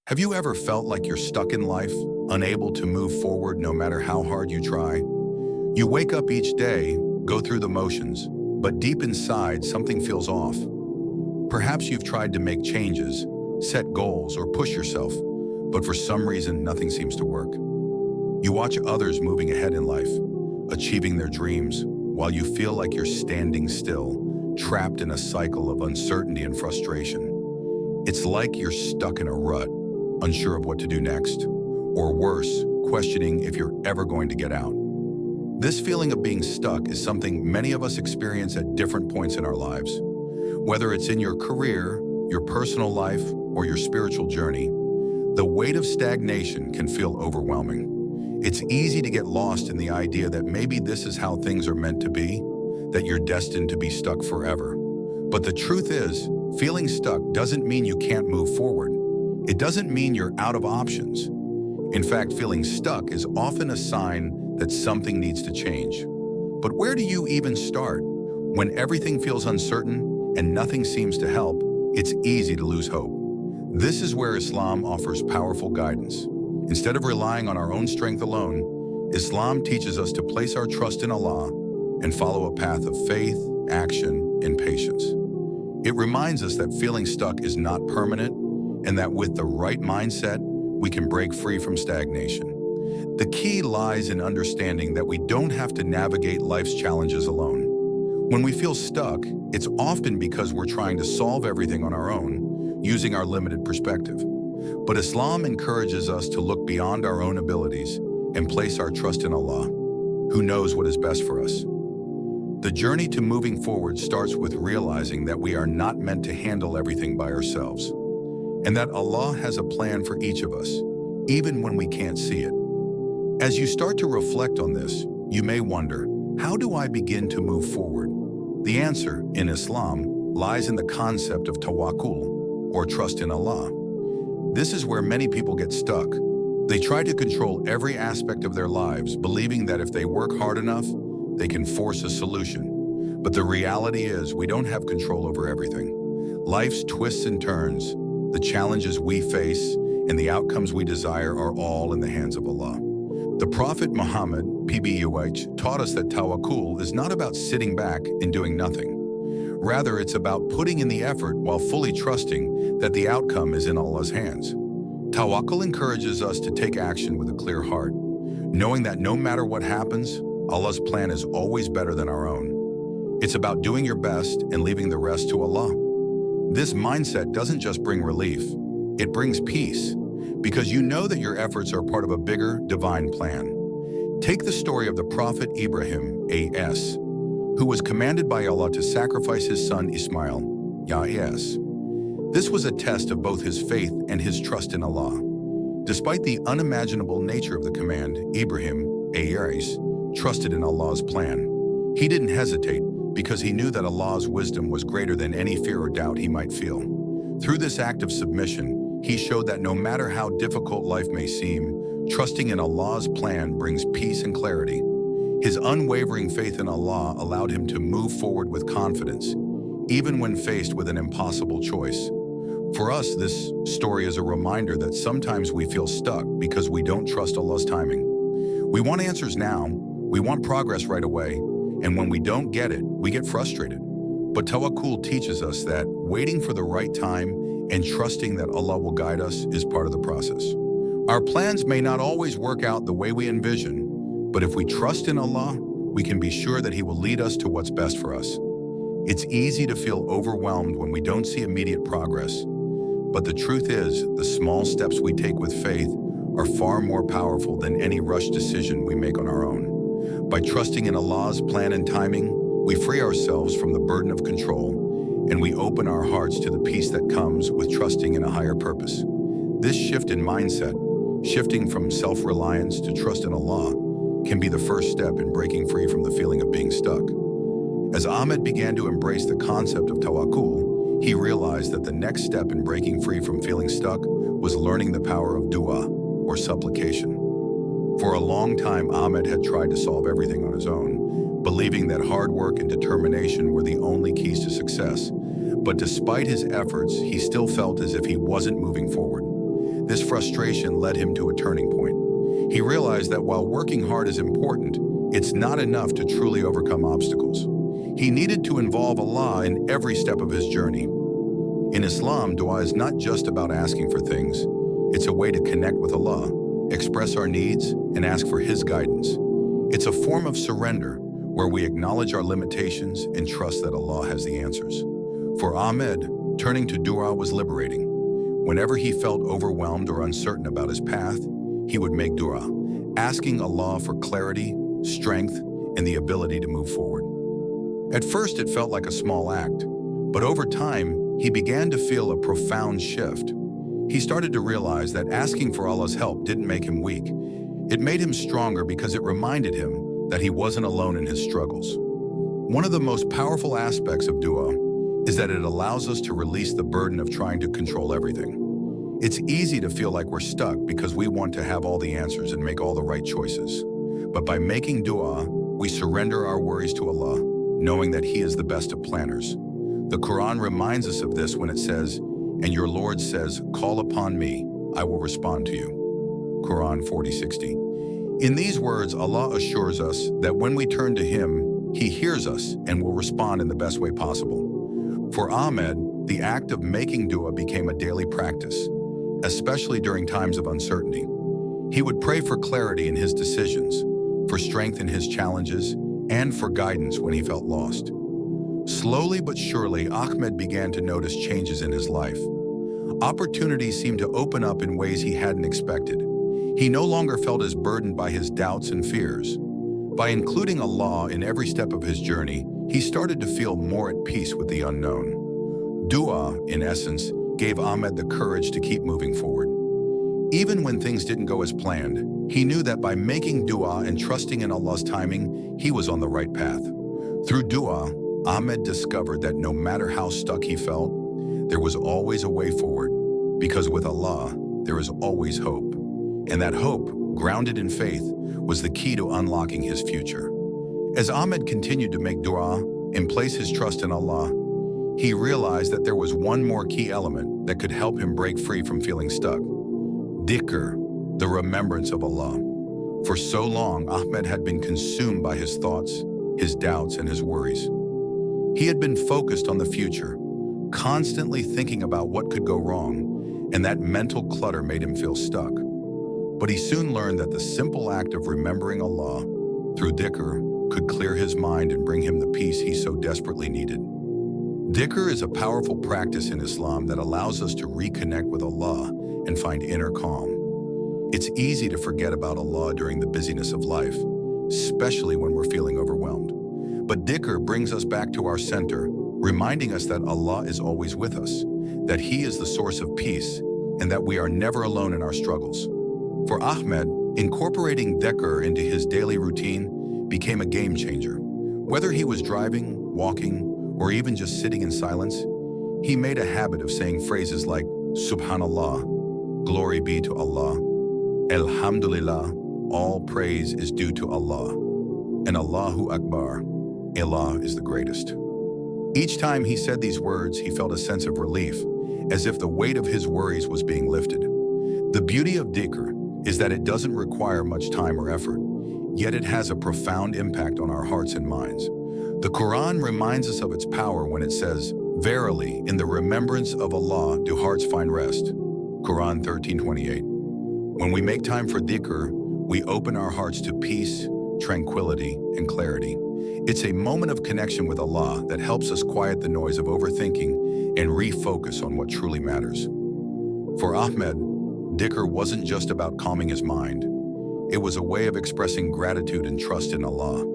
Have you ever felt like you're stuck in life, unable to move forward no matter how hard you try? You wake up each day, go through the motions, but deep inside something feels off. Perhaps you've tried to make changes, set goals, or push yourself, but for some reason nothing seems to work. You watch others moving ahead in life, achieving their dreams, while you feel like you're standing still, trapped in a cycle of uncertainty and frustration. It's like you're stuck in a rut, unsure of what to do next, or worse, questioning if you're ever going to get out. This feeling of being stuck is something many of us experience at different points in our lives. Whether it's in your career, your personal life, or your spiritual journey, the weight of stagnation can feel overwhelming. It's easy to get lost in the idea that maybe this is how things are meant to be, that you're destined to be stuck forever. But the truth is, feeling stuck doesn't mean you can't move forward. It doesn't mean you're out of options. In fact, feeling stuck is often a sign that something needs to change. But where do you even start? When everything feels uncertain and nothing seems to help, it's easy to lose hope. This is where Islam offers powerful guidance. Instead of relying on our own strength alone, Islam teaches us to place our trust in Allah and follow a path of faith, action, and patience. It reminds us that feeling stuck is not permanent, and that with the right mindset, we can break free from stagnation. The key lies in understanding that we don't have to navigate life's challenges alone. When we feel stuck, it's often because we're trying to solve everything on our own, using our limited perspective. But Islam encourages us to look beyond our own abilities and place our trust in Allah, who knows what is best for us. The journey to moving forward starts with realizing that we are not meant to handle everything by ourselves, and that Allah has a plan for each of us, even when we can't see it. As you start to reflect on this, you may wonder, how do I begin to move forward? The answer, in Islam, lies in the concept of Tawakkul, or trust in Allah. This is where many people get stuck. They try to control every aspect of their lives, believing that if they work hard enough, they can force a solution. But the reality is, we don't have control over everything. Life's twists and turns, the challenges we face, and the outcomes we desire are all in the hands of Allah. The Prophet Muhammad, PBUH, taught us that Tawakkul is not about sitting back and doing nothing. Rather, it's about putting in the effort while fully trusting that the outcome is in Allah's hands. Tawakkul encourages us to take action with a clear heart, knowing that no matter what happens, Allah's plan is always better than our own. It's about doing your best and leaving the rest to Allah. This mindset doesn't just bring relief, it brings peace, because you know that your efforts are part of a bigger divine plan. Take the story of the Prophet Ibrahim, A.S., who was commanded by Allah to sacrifice his son Ismail, Ya.S. This was a test of both his faith and his trust in Allah. Despite the unimaginable nature of the command, Ibrahim, A.S., trusted in Allah's plan. He didn't hesitate, because he knew that Allah's wisdom was greater than any fear or doubt he might feel. Through this act of submission, he showed that no matter how difficult life may seem, trusting in Allah's plan brings peace and clarity. His unwavering faith in Allah allowed him to move forward with confidence, even when faced with an impossible choice. For us, this story is a reminder that sometimes we feel stuck because we don't trust Allah's timing. We want answers now, we want progress right away, and when we don't get it, we get frustrated. But Tawakkul teaches us that waiting for the right time and trusting that Allah will guide us is part of the process. Our plans may not always work out the way we envision, but if we trust in Allah, we can be sure that He will lead us to what's best for us. It's easy to feel overwhelmed when we don't see immediate progress, but the truth is, the small steps we take with faith are far more powerful than any rushed decision we make on our own. By trusting in Allah's plan and timing, we free ourselves from the burden of control, and we open our hearts to the peace that comes with trusting in a higher purpose. This shift in mindset, shifting from self-reliance to trust in Allah, can be the first step in breaking free from the feeling of being stuck. As Ahmed began to embrace the concept of Tawakkul, he realized that the next step in breaking free from feeling stuck was learning the power of dua, or supplication. For a long time, Ahmed had tried to solve everything on his own, believing that hard work and determination were the only keys to success. But despite his efforts, he still felt as if he wasn't moving forward. This frustration led him to a turning point. He realized that while working hard is important, it's not enough to truly overcome obstacles. He needed to involve Allah in every step of his journey. In Islam, dua is not just about asking for things. It's a way to connect with Allah, express our needs, and ask for His guidance. It's a form of surrender where we acknowledge our limitations and trust that Allah has the answers. For Ahmed, turning to dua was liberating. Whenever he felt overwhelmed or uncertain about his path, he would make dua, asking Allah for clarity, strength, and the ability to move forward. At first, it felt like a small act, but over time, he began to feel a profound shift. He started to realize that asking for Allah's help didn't make him weak. It made him stronger because it reminded him that he wasn't alone in his struggles. One of the most powerful aspects of dua is that it allows us to release the burden of trying to control everything. It's easy to feel like we're stuck because we want to have all the answers and make all the right choices. But by making dua, we surrender our worries to Allah, knowing that He is the best of planners. The Quran reminds us of this when it says, "And your Lord says, 'Call upon me, I will respond to you.'" Quran 40:60. In these words, Allah assures us that when we turn to Him, He hears us and will respond in the best way possible. For Ahmed, the act of making dua became a daily practice, especially during times of uncertainty. He would pray for clarity in his decisions, for strength in his challenges, and for guidance when he felt lost. Slowly but surely, Ahmed began to notice changes in his life. Opportunities seemed to open up in ways he hadn't expected. He no longer felt as burdened by his doubts and fears. By including Allah in every step of his journey, he started to feel more at peace with the unknown. Dua, in essence, gave Ahmed the courage to keep moving forward. Even when things didn't go as planned, he knew that by making dua and trusting in Allah's timing, he was on the right path. Through dua, Ahmed discovered that no matter how stuck he felt, there was always a way forward, because with Allah, there is always hope. And that hope, grounded in faith, was the key to unlocking his future. As Ahmed continued to make dua and place his trust in Allah, he realized that there was one more key element that could help him break free from feeling stuck. Dhikr, the remembrance of Allah. For so long, Ahmed had been consumed by his thoughts, his doubts, and his worries. He had been focused on the future, constantly thinking about what could go wrong, and that mental clutter made him feel stuck. But he soon learned that the simple act of remembering Allah through dhikr could clear his mind and bring him the peace he so desperately needed. Dhikr is a powerful practice in Islam that allows us to reconnect with Allah and find inner calm. It's easy to forget about Allah during the busyness of life, especially when we're feeling overwhelmed. But dhikr brings us back to our center, reminding us that Allah is always with us, that He is the source of peace, and that we are never alone in our struggles. For Ahmed, incorporating dhikr into his daily routine became a game changer. Whether he was driving, walking, or even just sitting in silence, he made a habit of saying phrases like, Subhanallah, glory be to Allah, Alhamdulillah, all praise is due to Allah, and Allahu Akbar, Allah is the greatest. Each time he said these words, he felt a sense of relief, as if the weight of his worries was being lifted. The beauty of dhikr is that it doesn't require much time or effort, yet it has a profound impact on our hearts and minds. The Quran reminds us of its power when it says, "Verily, in the remembrance of Allah do hearts find rest." Quran 13:28. When we make time for dhikr, we open our hearts to peace, tranquility, and clarity. It's a moment of connection with Allah that helps us quiet the noise of overthinking and refocus on what truly matters. For Ahmed, dhikr wasn't just about calming his mind. It was a way of expressing gratitude and trust in Allah.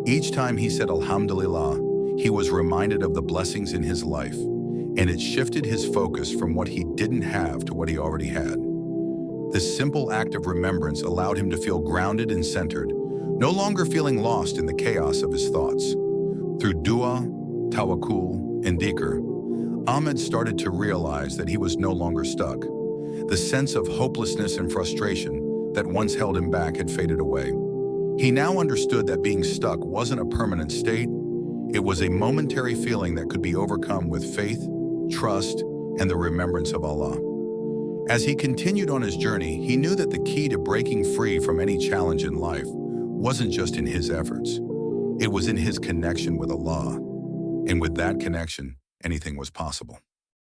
Each time he said Alhamdulillah, he was reminded of the blessings in his life, and it shifted his focus from what he didn't have to what he already had. This simple act of remembrance allowed him to feel grounded and centered, no longer feeling lost in the chaos of his thoughts. Through dua, tawakkul, and dhikr, Ahmed started to realize that he was no longer stuck. The sense of hopelessness and frustration that once held him back had faded away. He now understood that being stuck wasn't a permanent state. It was a momentary feeling that could be overcome with faith, trust, and the remembrance of Allah. As he continued on his journey, he knew that the key to breaking free from any challenge in life wasn't just in his efforts. It was in his connection with Allah. And with that connection, anything was possible.